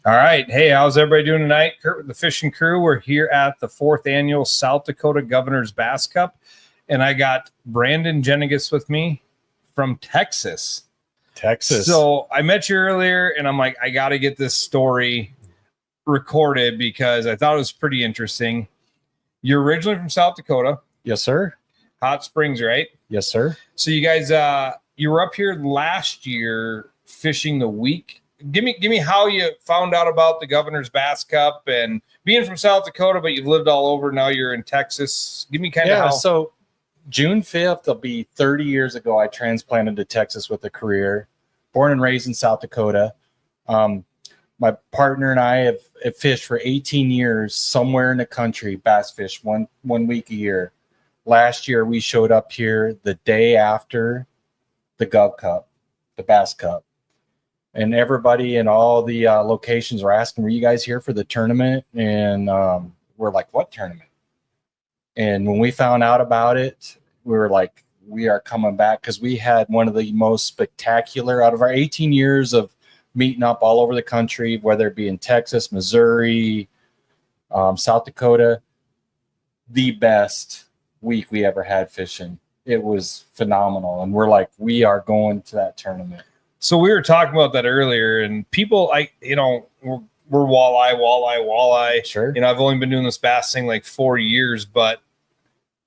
All right. Hey, how's everybody doing tonight? Kurt with the Fishing Crew. We're here at the 4th annual South Dakota Governor's Bass Cup, and I got Brandon Jenigas with me from Texas. So I met you earlier, and I'm like, I got to get this story recorded because I thought it was pretty interesting. You're originally from South Dakota. Yes, sir. Hot Springs, right? Yes, sir. So you guys, you were up here last year fishing the week. Give me how you found out about the Governor's Bass Cup and being from South Dakota, but you've lived all over. Now you're in Texas. Give me kind of how. So June 5th, it'll be 30 years ago, I transplanted to Texas with a career. Born and raised in South Dakota. My partner and I have fished for 18 years somewhere in the country, bass fish one week a year. Last year, we showed up here the day after the Gov Cup, the Bass Cup. And everybody in all the locations were asking, were you guys here for the tournament? And we're like, what tournament? And when we found out about it, we were like, we are coming back, because we had one of the most spectacular out of our 18 years of meeting up all over the country, whether it be in Texas, Missouri, South Dakota, the best week we ever had fishing. It was phenomenal. And we're like, we are going to that tournament. So we were talking about that earlier, and people, we're walleye. Sure. I've only been doing this bass thing like 4 years, but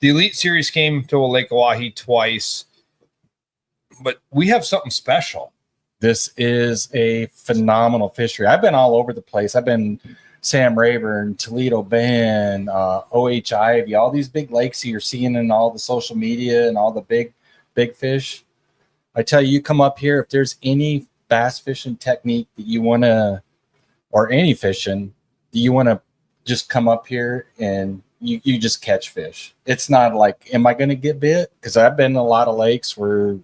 the Elite Series came to Lake Oahe twice. But we have something special. This is a phenomenal fishery. I've been all over the place. I've been Sam Rayburn, Toledo Bend, OH Ivy, all these big lakes you're seeing in all the social media and all the big fish. I tell you, you come up here, if there's any bass fishing technique that you want to, or any fishing, you want to just come up here and you just catch fish. It's not like, am I going to get bit? Because I've been in a lot of lakes where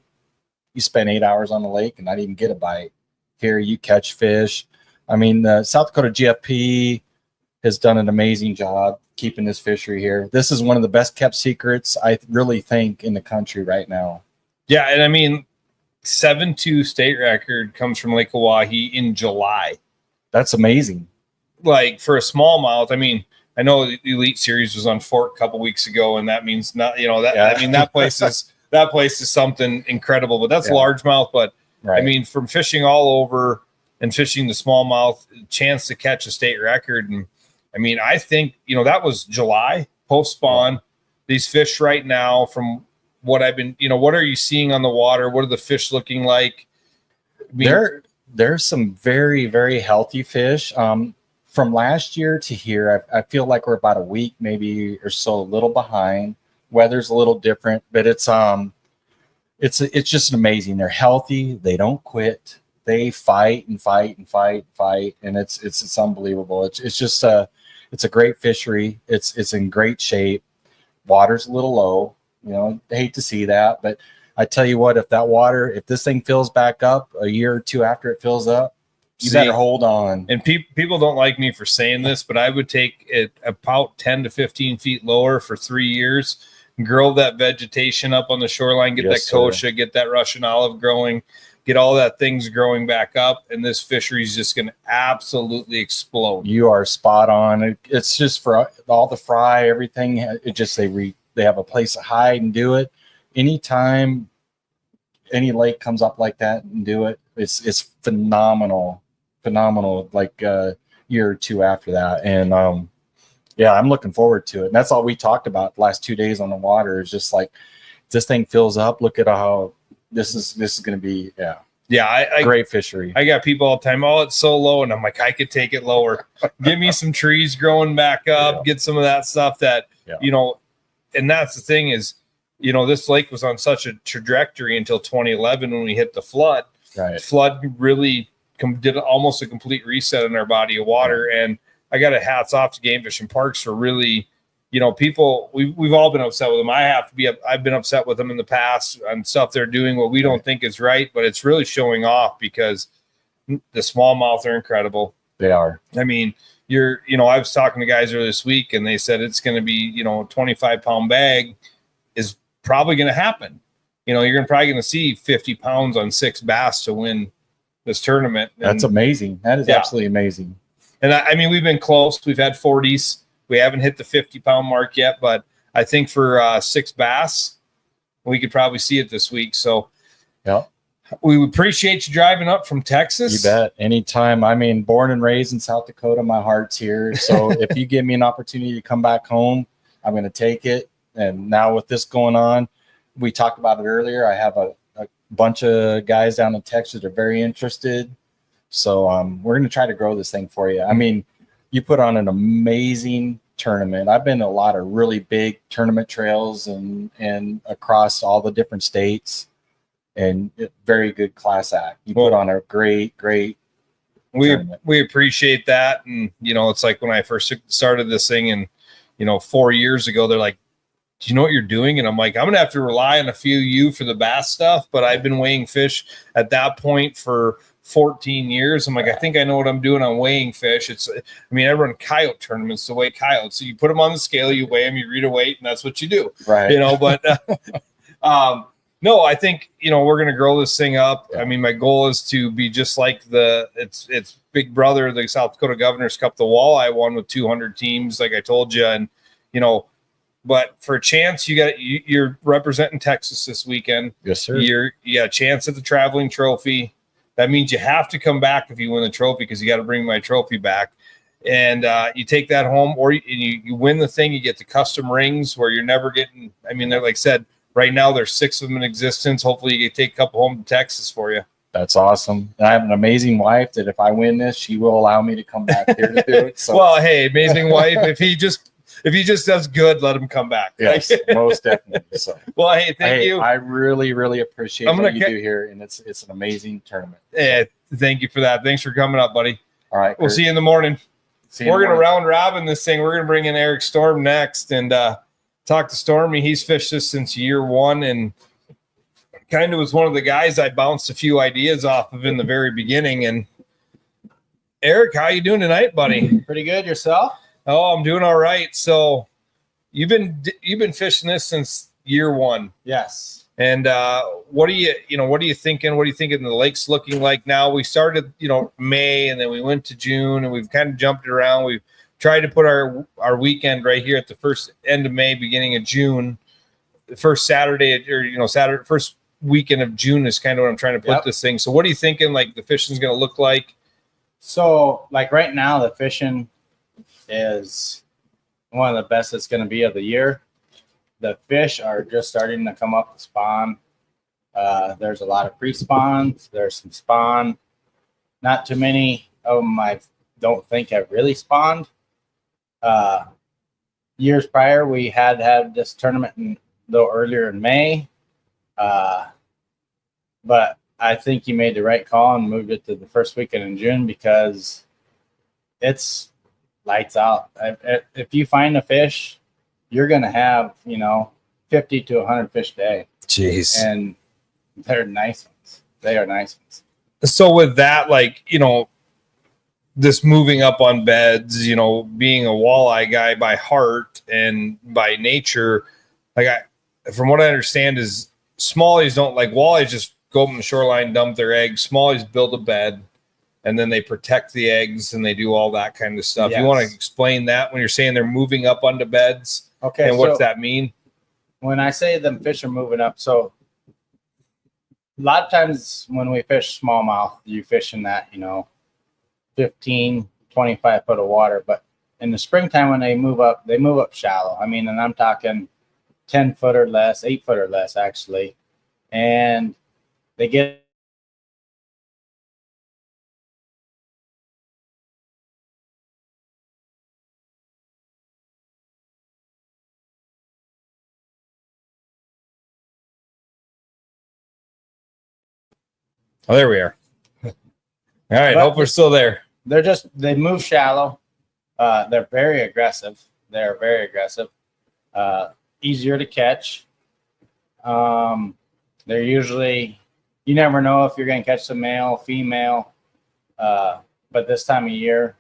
you spend 8 hours on the lake and not even get a bite. Here, you catch fish. I mean, the South Dakota GFP has done an amazing job keeping this fishery here. This is one of the best kept secrets, I really think, in the country right now. Yeah, and I mean, 7-2 state record comes from Lake Oahe in July. That's amazing. Like, for a smallmouth, I mean, I know the Elite Series was on Fort a couple weeks ago, and that means not, I mean, that place is something incredible, but that's largemouth. But right. I mean, from fishing all over and fishing the smallmouth, chance to catch a state record. And I mean, I think, that was July post spawn. These fish right now, from what I've been, what are you seeing on the water? What are the fish looking like? I mean, there's some very, very healthy fish. From last year to here, I feel like we're about a week, maybe or so, a little behind. Weather's a little different, but it's just amazing. They're healthy. They don't quit. They fight and fight and fight and fight, and it's unbelievable. It's just it's a great fishery. It's in great shape. Water's a little low. I hate to see that, but I tell you what, if this thing fills back up a year or two after it fills up, you better hold on. And people don't like me for saying this, but I would take it about 10 to 15 feet lower for 3 years, grow that vegetation up on the shoreline, get that kochia, get that Russian olive growing, get all that things growing back up, and this fishery is just going to absolutely explode. You are spot on. It's just for all the fry, everything. It just they have a place to hide and do it. Anytime any lake comes up like that and do it, it's phenomenal. Like a year or two after that. And I'm looking forward to it. And that's all we talked about the last 2 days on the water, is just like, this thing fills up. Look at how this is going to be. Great fishery. I got people all the time, it's so low, and I'm like, I could take it lower. Give me some trees growing back up, get some of that stuff that and that's the thing is, this lake was on such a trajectory until 2011 when we hit the flood. Right. Flood really did almost a complete reset in our body of water. And I got a hats off to Game Fish and Parks for really, people, we've all been upset with them. I've been upset with them in the past on stuff they're doing what we don't think is right, but it's really showing off because the smallmouth are incredible. They are. I mean, I was talking to guys earlier this week, and they said it's going to be, 25-pound bag is probably going to happen. You're probably going to see 50 pounds on 6 bass to win this tournament. That's amazing. That is absolutely amazing. And I mean, we've been close. We've had 40s. We haven't hit the 50-pound mark yet, but I think for 6 bass, we could probably see it this week. So yeah, we appreciate you driving up from Texas. You bet. Anytime. I mean, born and raised in South Dakota, my heart's here. So if you give me an opportunity to come back home, I'm going to take it. And now with this going on, we talked about it earlier. I have a bunch of guys down in Texas that are very interested. So we're going to try to grow this thing for you. I mean, you put on an amazing tournament. I've been to a lot of really big tournament trails and across all the different states, and very good class act. You put on a great tournament. We appreciate that. And, you know, it's like when I first started this thing and, you know, 4 years ago, they're like, do you know what you're doing? And I'm like, I'm going to have to rely on a few of you for the bass stuff. But I've been weighing fish at that point for 14 years. I'm like, I think I know what I'm doing on weighing fish. I mean, I run coyote tournaments to weigh coyotes. So you put them on the scale, you weigh them, you read a weight, and that's what you do. Right. You know, but no, I think, you know, we're going to grow this thing up. Yeah. I mean, my goal is to be just like it's big brother, the South Dakota Governor's Cup, the walleye won with 200 teams, like I told you. And, you know, but for a chance, you're representing Texas this weekend. Yes, sir. You got a chance at the traveling trophy. That means you have to come back if you win the trophy, because you got to bring my trophy back. And you take that home, or you win the thing. You get the custom rings where you're never getting. I mean, they're like I said, right now there's 6 of them in existence. Hopefully, you can take a couple home to Texas for you. That's awesome. And I have an amazing wife that if I win this, she will allow me to come back here to do it. So. Well, hey, amazing wife. If he just does good, let him come back. Yes, most definitely. So, well, hey, thank you. I really appreciate what you do here, and it's an amazing tournament. Yeah, thank you for that. Thanks for coming up, buddy. All right, we'll see you in the morning. We're gonna round robin this thing. We're gonna bring in Eric Storm next and talk to Stormy. He's fished this since year 1 and kind of was one of the guys I bounced a few ideas off of in the very beginning. And Eric, how you doing tonight, buddy? Pretty good. Yourself? Oh, I'm doing all right. So you've been fishing this since year 1. Yes. And what are you thinking? What are you thinking the lake's looking like now? We started, May, and then we went to June, and we've kind of jumped it around. We've tried to put our weekend right here at the first end of May, beginning of June. The first Saturday, or first weekend of June is kind of what I'm trying to put this thing. So what are you thinking, like, the fishing's going to look like? So, like, right now, the fishing is one of the best it's going to be of the year. The fish are just starting to come up to spawn. There's a lot of pre-spawns. There's some spawn. Not too many of them I don't think have really spawned. Years prior, we had this tournament a little earlier in May. But I think you made the right call and moved it to the first weekend in June because it's lights out. If you find a fish, you're going to have, 50 to 100 fish a day. Jeez. And they're nice ones. They are nice ones. So with that, this moving up on beds, being a walleye guy by heart and by nature, from what I understand is smallies don't like walleyes just go up on the shoreline, dump their eggs. Smallies build a bed, and then they protect the eggs and they do all that kind of stuff. Yes. You want to explain that when you're saying they're moving up onto beds? Okay. And what's that mean? When I say them fish are moving up, so a lot of times when we fish smallmouth, you fish in that, 15, 25 foot of water. But in the springtime, when they move up shallow. I mean, and I'm talking 10 foot or less, 8 foot or less, actually. And they get Oh, there we are. All right. Hope we're still there. They move shallow. They're very aggressive. They're very aggressive. Easier to catch. They're usually, you never know if you're going to catch the male, female. But this time of year,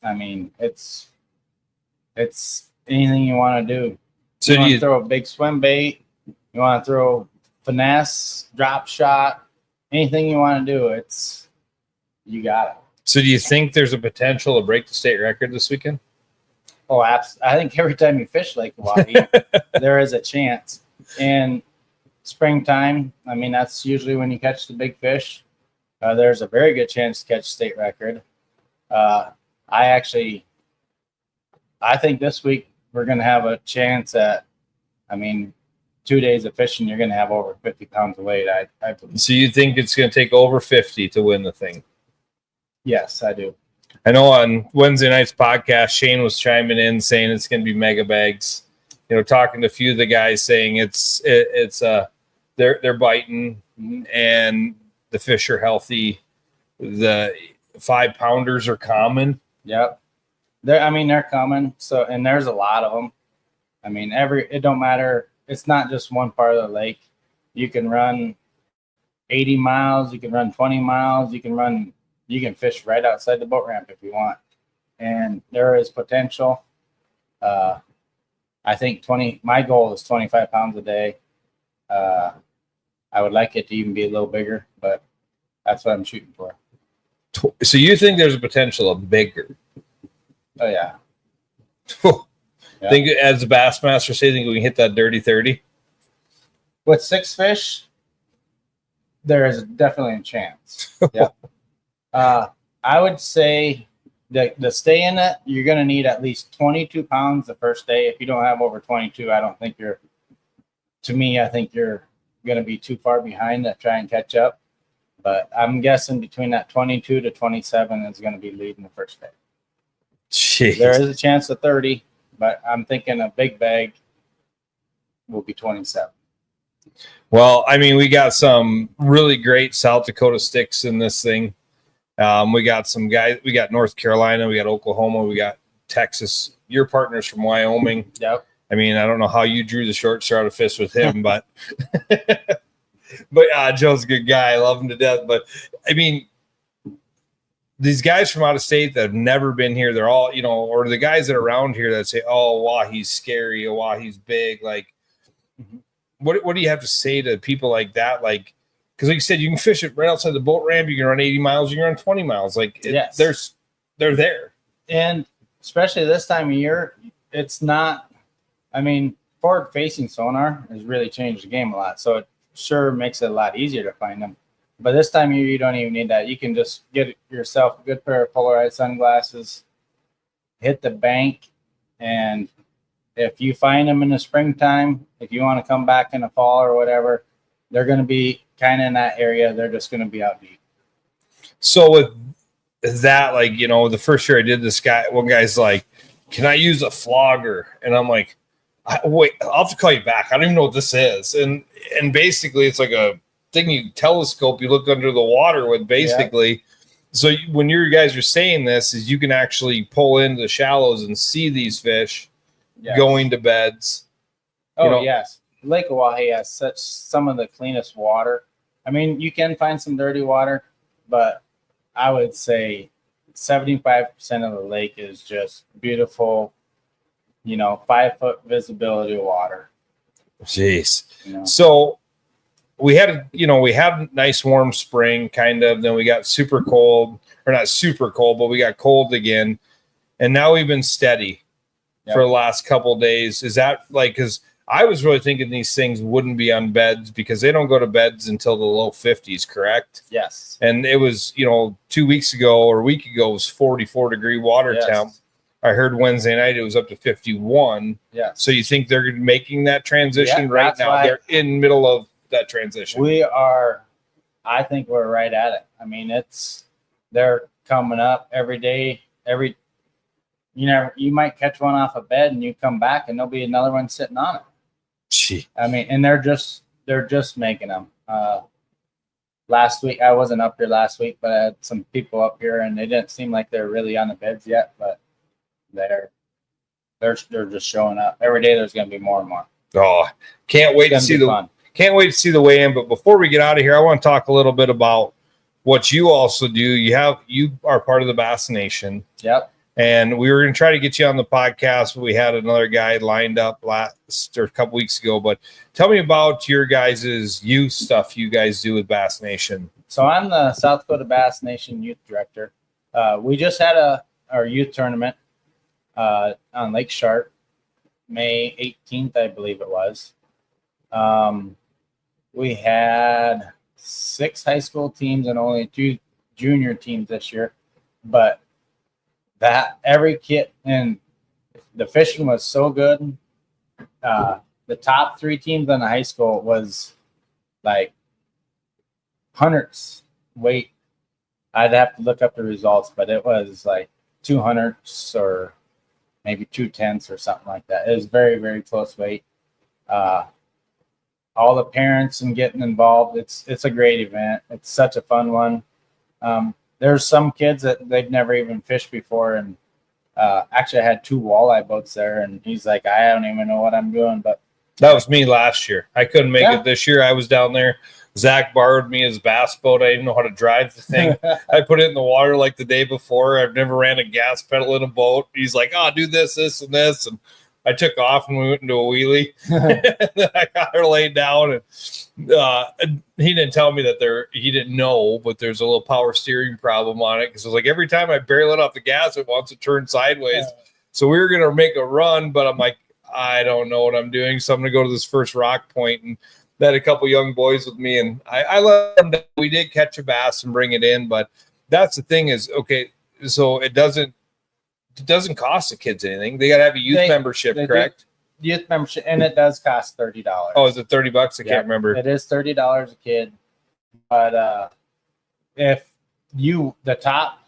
I mean, it's anything you want to do. So you want to throw a big swim bait. You want to throw finesse, drop shot, anything you want to do, you got it. So do you think there's a potential to break the state record this weekend? Oh, absolutely. I think every time you fish Lake Oahe, there is a chance. And springtime, I mean, that's usually when you catch the big fish. There's a very good chance to catch state record. I think this week we're going to have a chance at, 2 days of fishing, you're going to have over 50 pounds of weight. I believe. So you think it's going to take over 50 to win the thing? Yes, I do. I know on Wednesday night's podcast, Shane was chiming in saying it's going to be mega bags. Talking to a few of the guys saying they're biting and the fish are healthy. The 5-pounders are common. Yep. They're coming. So, and there's a lot of them. It don't matter. It's not just one part of the lake. You can run 80 miles. You can run 20 miles. You can fish right outside the boat ramp if you want. And there is potential. I think my goal is 25 pounds a day. I would like it to even be a little bigger, but that's what I'm shooting for. So you think there's a potential of bigger? Oh, yeah. Yeah. Think as a Bassmaster, say, think we can hit that dirty 30? With 6 fish, there is definitely a chance. Yeah. I would say that to stay in it, you're going to need at least 22 pounds the first day. If you don't have over 22, I think you're going to be too far behind to try and catch up. But I'm guessing between that 22 to 27 is going to be leading the first day. Jeez. There is a chance of 30, but I'm thinking a big bag will be 27. Well, we got some really great South Dakota sticks in this thing. We got some guys. We got North Carolina. We got Oklahoma. We got Texas. Your partner's from Wyoming. Yep. I don't know how you drew the short straw to fish with him, but Joe's a good guy. I love him to death. But these guys from out of state that have never been here, they're all, or the guys that are around here that say, "Oh, Oahe's scary. Oahe's big." Like, what do you have to say to people like that? Like, because like you said, you can fish it right outside the boat ramp. You can run 80 miles. You can run 20 miles. Like, yes. They're there. And especially this time of year, it's not. Forward-facing sonar has really changed the game a lot. So it sure makes it a lot easier to find them. But this time of year, you don't even need that. You can just get yourself a good pair of polarized sunglasses, hit the bank, and if you find them in the springtime, if you want to come back in the fall or whatever, they're going to be kind of in that area. They're just going to be out deep. So with that, the first year I did this, one guy's like, "Can I use a flogger?" And I'm like, "Wait, I'll have to call you back. I don't even know what this is." And basically, it's like a thing you telescope. You look under the water with basically. Yeah. So when you guys are saying this, is you can actually pull into the shallows and see these fish going to beds. Yes. Lake Oahe has some of the cleanest water. You can find some dirty water, but I would say 75% of the lake is just beautiful, 5-foot visibility of water. Jeez. So we had a nice warm spring kind of, then we got super cold, or not super cold, but we got cold again. And now we've been steady for the last couple of days. Is that because I was really thinking these things wouldn't be on beds because they don't go to beds until the low 50s, correct? Yes. And it was, 2 weeks ago or a week ago, it was 44-degree water temp. I heard Wednesday night it was up to 51. Yeah. So you think they're making that transition right now? They're in the middle of that transition. I think we're right at it. They're coming up every day. You might catch one off a bed and you come back and there'll be another one sitting on it. Gee. And they're just making them. Last week, I wasn't up here last week, but I had some people up here and they didn't seem like they're really on the beds yet, but they're just showing up. Every day there's going to be more and more. Oh, can't wait to see the weigh-in. But before we get out of here, I want to talk a little bit about what you also do. You are part of the Bass Nation. Yep. And we were going to try to get you on the podcast, but we had another guy lined up a couple weeks ago. But tell me about your guys' youth stuff you guys do with Bass Nation. So I'm the South Dakota Bass Nation Youth Director. We just had our youth tournament on Lake Sharp, May 18th, I believe it was. We had 6 high school teams and only 2 junior teams this year, but that every kid, and the fishing was so good. The top 3 teams in the high school was like hundreds weight. I'd have to look up the results, but it was like 200s or maybe 2/10 or something like that. It was very, very close weight. All the parents and getting involved. It's a great event. It's such a fun one. There's some kids that they've never even fished before, and actually I had 2 walleye boats there, and he's like, I don't even know what I'm doing, but that was me last year. I couldn't make it this year. I was down there. Zach borrowed me his bass boat. I didn't know how to drive the thing. I put it in the water like the day before. I've never ran a gas pedal in a boat. He's like, oh, do this, this, and this. And I took off and we went into a wheelie. And then I got her laid down. And he didn't tell me that he didn't know, but there's a little power steering problem on it. Because it was like every time I barely let off the gas, it wants to turn sideways. So we were going to make a run, but I'm like, I don't know what I'm doing. So I'm going to go to this first rock point. And had a couple young boys with me, and I let them down. We did catch a bass and bring it in, but that's the thing is, okay, so it doesn't cost the kids anything. They got to have a youth membership, correct? Youth membership, and it does cost $30. Oh, is it $30? I can't remember. It is $30 a kid, but if the top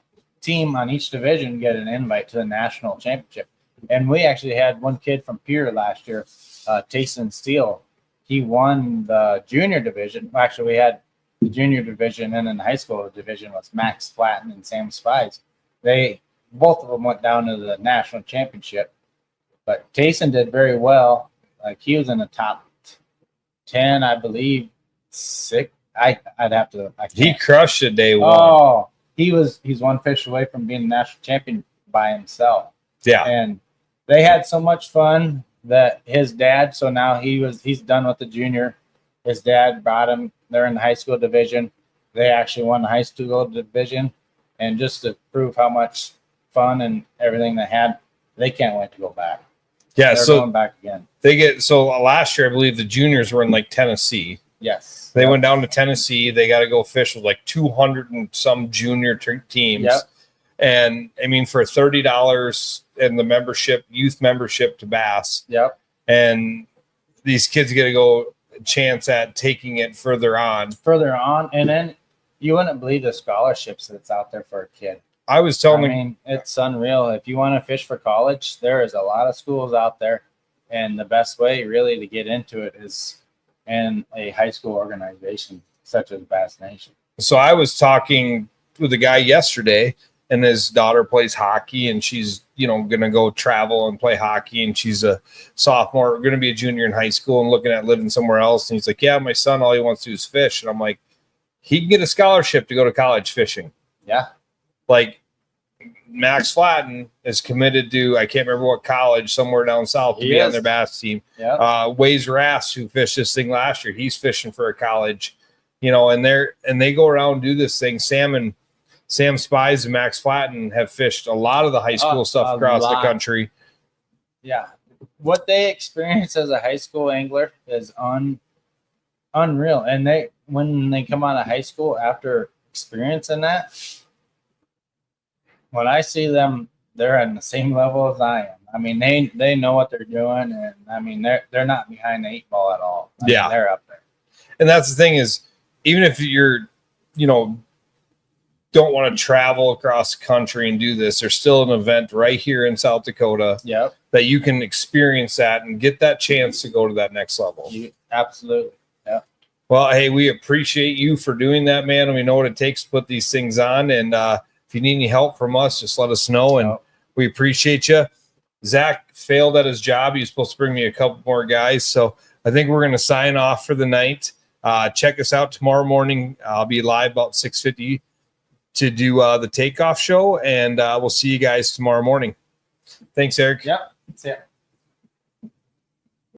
team on each division get an invite to the national championship, and we actually had one kid from Pierre last year, Tayson Steele. He won the junior division. Actually, we had the junior division, and then the high school division was Max Flatten and Sam Spies. Both of them went down to the national championship, but Tayson did very well. Like he was in the top 10, I believe. 6. I'd have to. He crushed it day one. Oh, he's one fish away from being national champion by himself. Yeah, and they had so much fun that his dad, so now he's done with the junior. His dad brought him. They're in the high school division. They actually won the high school division, and just to prove how much fun and everything they had, they can't wait to go back. Yeah, they're so going back again. Last year I believe the juniors were in like Tennessee. Yes, they went down to Tennessee. They got to go fish with like 200 and some junior teams. Yep. And I mean, for $30 and the membership, youth membership to bass. Yep. And these kids get to go chance at taking it further on. And then you wouldn't believe the scholarships that's out there for a kid. I was telling I mean, it's unreal. If you want to fish for college, there is a lot of schools out there. And the best way really to get into it is in a high school organization such as Bass Nation. So I was talking with a guy yesterday, and his daughter plays hockey, and she's, going to go travel and play hockey. And she's a sophomore, going to be a junior in high school and looking at living somewhere else. And he's like, yeah, my son, all he wants to do is fish. And I'm like, he can get a scholarship to go to college fishing. Yeah. Like Max Flatten is committed to, I can't remember what college, somewhere down south to be on their bass team. Yeah. Waze Rass, who fished this thing last year, he's fishing for a college, and they go around and do this thing. Sam Spies and Max Flatten have fished a lot of the high school stuff across the country. Yeah. What they experience as a high school angler is unreal. And when they come out of high school after experiencing that, when I see them, they're on the same level as I am. I mean, they know what they're doing, and I mean they're not behind the 8 ball at all. I mean, they're up there. And that's the thing is, even if you're, don't want to travel across the country and do this, there's still an event right here in South Dakota that you can experience that and get that chance to go to that next level. Absolutely. Yeah. Well, hey, we appreciate you for doing that, man. And we know what it takes to put these things on. And if you need any help from us, just let us know. And we appreciate you. Zach failed at his job. He was supposed to bring me a couple more guys. So I think we're going to sign off for the night. Check us out tomorrow morning. I'll be live about 6:50 to do the takeoff show, and we'll see you guys tomorrow morning. Thanks, Eric. Yep. See ya.